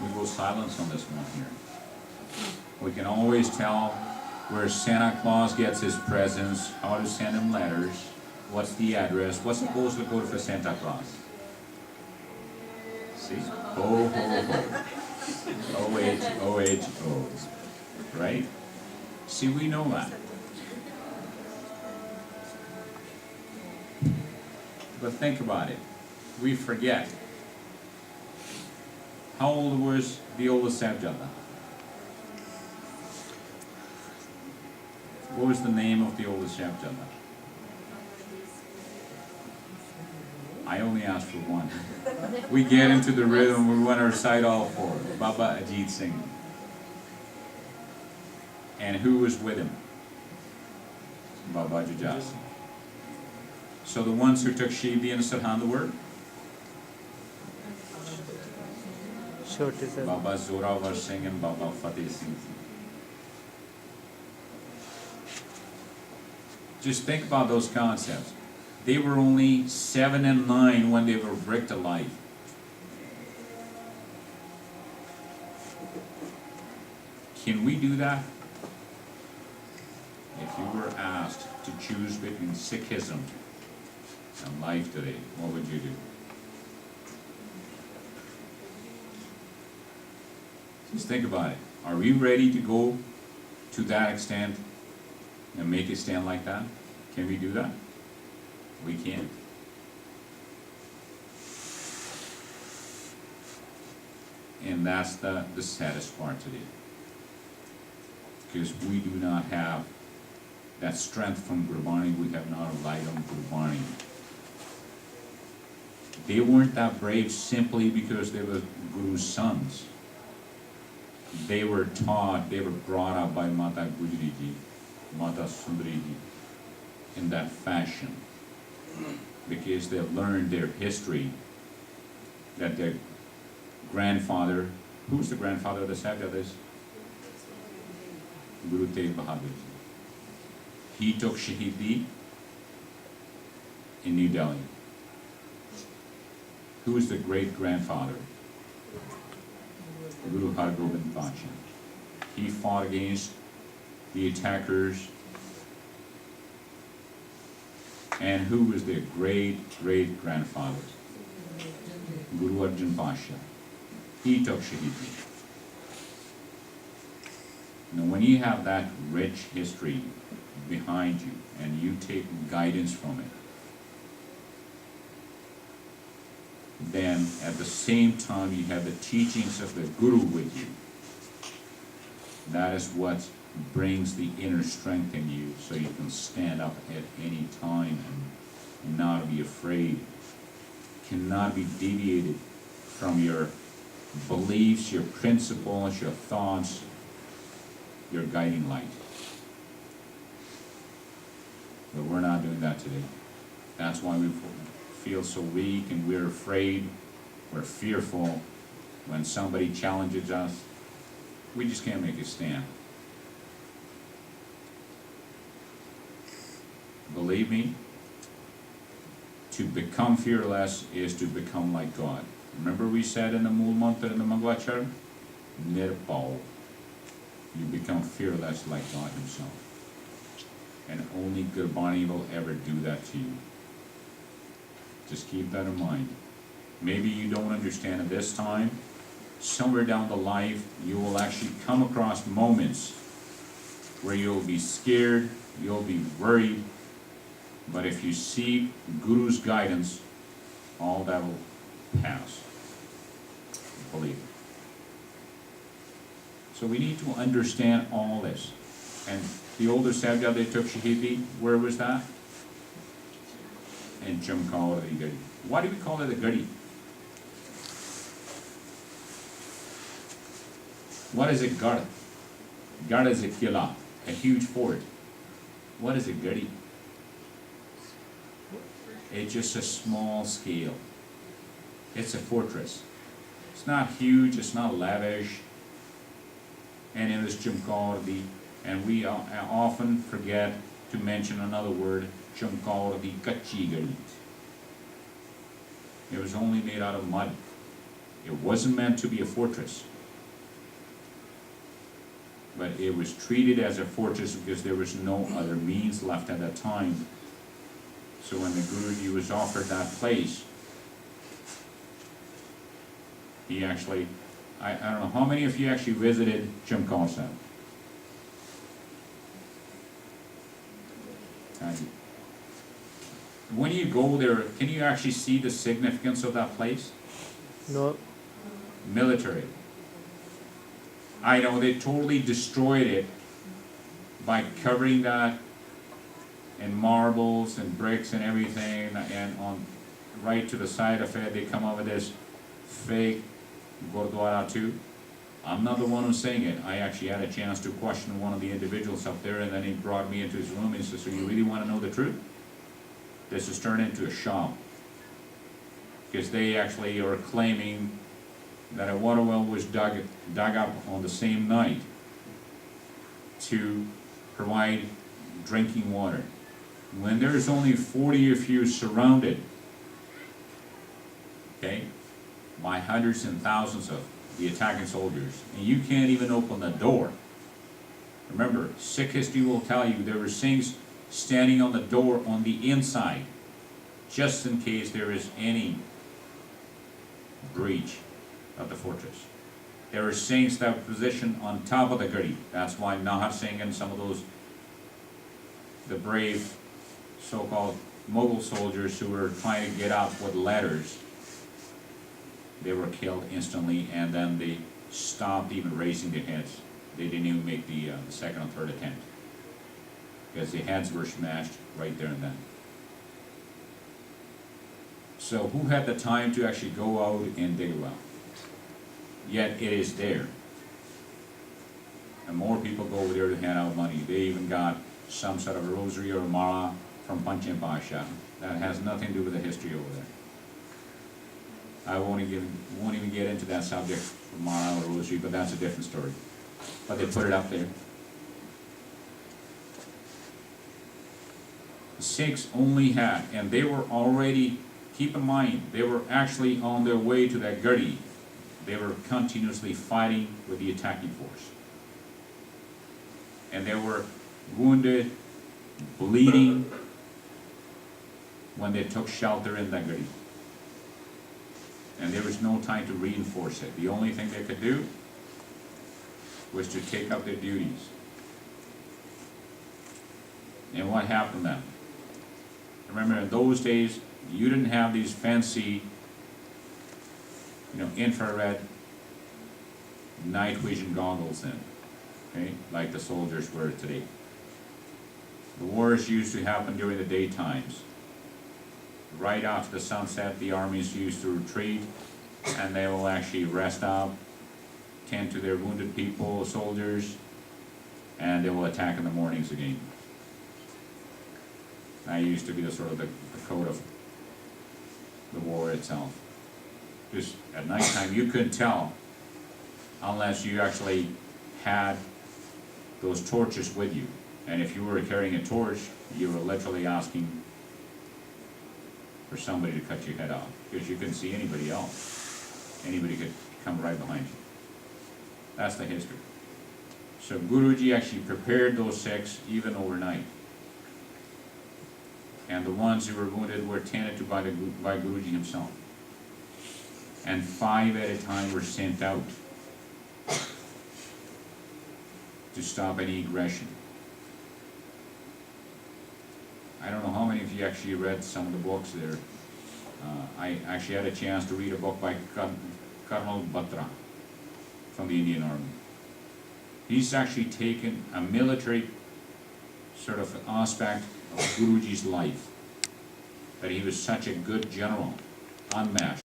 We go silence on this one here. We can always tell where Santa Claus gets his presents, how to send him letters, what's the address, what's the postal code for Santa Claus. See? Ho, ho, ho. O-H-O-H-O. Right? See, we know that. But think about it. We forget. How old was the oldest stepjada? What was the name of the oldest stepjada? I only asked for one. We get into the rhythm, we want to recite all four. Baba Ajit Singh. And who was with him? Baba Jujas. So the ones who took Shivdi and Sirhind were? Baba Zorawar Singh and Baba Fateh Singh. Just think about those concepts. They were only 7 and 9 when they were bricked alive. Can we do that? If you were asked to choose between Sikhism and life today, what would you do? Just think about it. Are we ready to go to that extent and make a stand like that? Can we do that? We can't. And that's the saddest part today. Because we do not have that strength from Gurbani, we have not relied on Gurbani. They weren't that brave simply because they were Guru's sons. They were taught, they were brought up by Mata Gujri ji, Mata Sundari ji, in that fashion. Because they learned their history, that their grandfather, who's the grandfather of the Sahibzadehs? Guru Tegh Bahadur ji. He took Shahidi in New Delhi. Who is the great-grandfather? Guru Har Gobind Pasha. He fought against the attackers. And who was their great-great-grandfather? Guru Arjan Pasha. He took Shahidi. Now when you have that rich history behind you and you take guidance from it, then at the same time you have the teachings of the Guru with you. That is what brings the inner strength in you so you can stand up at any time and not be afraid, cannot be deviated from your beliefs, your principles, your thoughts, your guiding light. But we're not doing that today. That's why we feel so weak and we're afraid, we're fearful. When somebody challenges us, we just can't make a stand. Believe me, to become fearless is to become like God. Remember we said in the Mool Mantra in the Mangalachar? Nirpal. You become fearless like God Himself. And only Gurbani will ever do that to you. Just keep that in mind. Maybe you don't understand at this time. Somewhere down the life, you will actually come across moments where you'll be scared, you'll be worried. But if you seek Guru's guidance, all that will pass. Believe it. So we need to understand all this. And the older Sahibzada they took Shahidi, where was that? In Chamkaur, the Gadi. Why do we call it a Gadi? What is a Gad? Gad is a killa, a huge fort. What is a Gadi? It's just a small scale. It's a fortress. It's not huge, it's not lavish. And it was Chamkaur, and we often forget to mention another word, Chamkaur, the Kachi Gadi. It was only made out of mud. It wasn't meant to be a fortress, but it was treated as a fortress because there was no other means left at that time. So when the Guruji was offered that place, he actually, I don't know, how many of you actually visited Chamkaur? When you go there, can you actually see the significance of that place? No. Military. I know they totally destroyed it by covering that in marbles and bricks and everything, and on right to the side of it they come up with this fake Gurdwara too. I'm not the one who's saying it. I actually had a chance to question one of the individuals up there, and then he brought me into his room and he said, so you really want to know the truth? This has turned into a shop. Because they actually are claiming that a water well was dug up on the same night to provide drinking water. When there's only 40 of you surrounded, okay, by hundreds and thousands of the attacking soldiers, and you can't even open the door. Remember, Sikh history will tell you there were Singhs standing on the door on the inside, just in case there is any breach of the fortress. There were Singhs that were positioned on top of the guri. That's why Nahar Singh and some of those, the brave so-called Mughal soldiers who were trying to get up with ladders, they were killed instantly, and then they stopped even raising their heads. They didn't even make the second or third attempt, because their heads were smashed right there and then. So who had the time to actually go out and dig a well? Yet it is there. And more people go over there to hand out money. They even got some sort of rosary or mala from Pancham Pasha. That has nothing to do with the history over there. I won't even get into that subject for mala or rosary, but that's a different story. But they put it up there. The Sikhs only had, and they were already, keep in mind, they were actually on their way to that guri. They were continuously fighting with the attacking force. And they were wounded, bleeding, when they took shelter in that guri. And there was no time to reinforce it. The only thing they could do was to take up their duties. And what happened then? Remember, in those days, you didn't have these fancy, infrared night vision goggles in, okay, like the soldiers wear today. The wars used to happen during the daytimes. Right after the sunset, the armies used to retreat, and they will actually rest up, tend to their wounded people, soldiers, and they will attack in the mornings again. That used to be the sort of the code of the war itself. Because at nighttime you couldn't tell unless you actually had those torches with you. And if you were carrying a torch, you were literally asking for somebody to cut your head off, because you couldn't see anybody else. Anybody could come right behind you. That's the history. So Guruji actually prepared those Sikhs even overnight. And the ones who were wounded were tended to by Guruji himself. And 5 at a time were sent out to stop any aggression. I don't know how many of you actually read some of the books there. I actually had a chance to read a book by Colonel Batra from the Indian Army. He's actually taken a military sort of aspect of Guruji's life, that he was such a good general, unmatched.